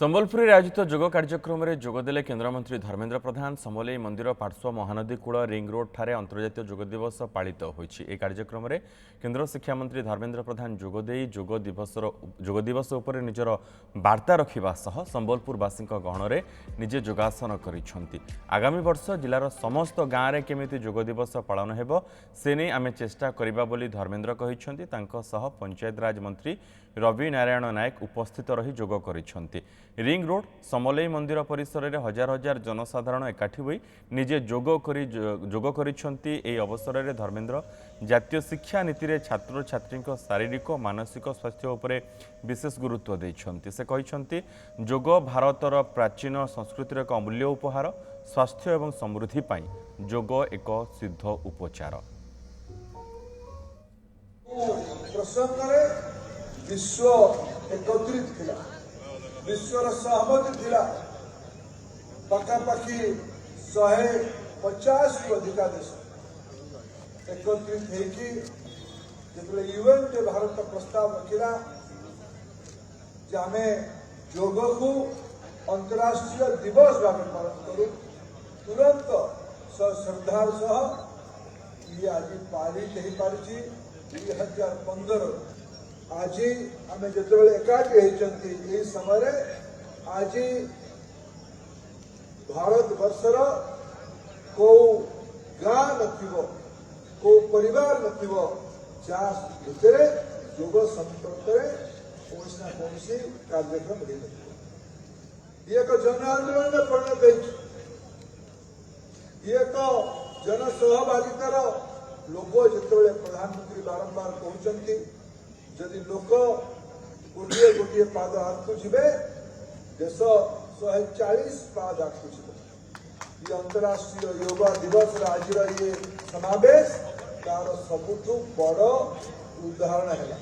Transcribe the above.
संबलपुर आयोजित जोग कार्यक्रम में जोगदेले केन्द्रमंत्री धर्मेन्द्र प्रधान। समलेई मंदिर पार्श्व महानदी कूल रिंग रोड ठारे अंतर्जातीय जोग दिवस पालित होइछि। ए कार्यक्रम में केन्द्र शिक्षा मंत्री धर्मेन्द्र प्रधान जोगदे जोग दिवस उपर निजर वार्ता रखा सह संबलपुरवासी गहणरे निजे योगासन करिसेंति। आगामी वर्ष जिलार समस्त गाँव में केमिति जोग दिवस पालन हेबो से नहीं आमे चेष्टा करिबा बोली धर्मेन्द्र कहिसेंति। तांको सह पंचायत राज मंत्री रवि नारायण नायक उपस्थित रही जोग करिसेंति। रिंग रोड समलेई मंदिर परिसर में हजार हजार जनसाधारण एकाठी होई निजे जोग करिसेंति। एही अवसर में धर्मेन्द्र जातीय शिक्षा नीति रे छात्र छात्री शारीरिक और मानसिक स्वास्थ्य उपरे विशेष गुरुत्व देइछंति। से कहिसेंति जोग भारतर प्राचीन संस्कृतिर एक अमूल्य उपहार। स्वास्थ्य एवं समृद्धि पाई जोग एक सिद्ध उपचार। विश्व एकत्रित थिला, विश्वर सहमति थिला। पखापाखि 150 रु अधिक देश एकत्रित होगी जो यूएन के भारत प्रस्ताव रखिला जे आम योग को अंतर्राष्ट्रीय दिवस भाव पालन करूँ। तुरंत श्रद्धार सह ये आज पालित हो पारी 2015 आज आम जो एकाठी होती समय आज भारत वर्षर को गाँ नथिबो को परिवार नथिबो जा भितर योग संपर्क कौन ना कौन कार्यक्रम हो ये एक जन आंदोलन में परिणत ये एक जन सहभागितार लोग जो प्रधानमंत्री बारंबार कहते जदि लोक गोटे गोटे पाद आगू जीवे देश 140 पाद आगू जीव। ये अंतर्राष्ट्रीय योग दिवस आज ये समावेश तार सबुठ बड़ उदाहरण है।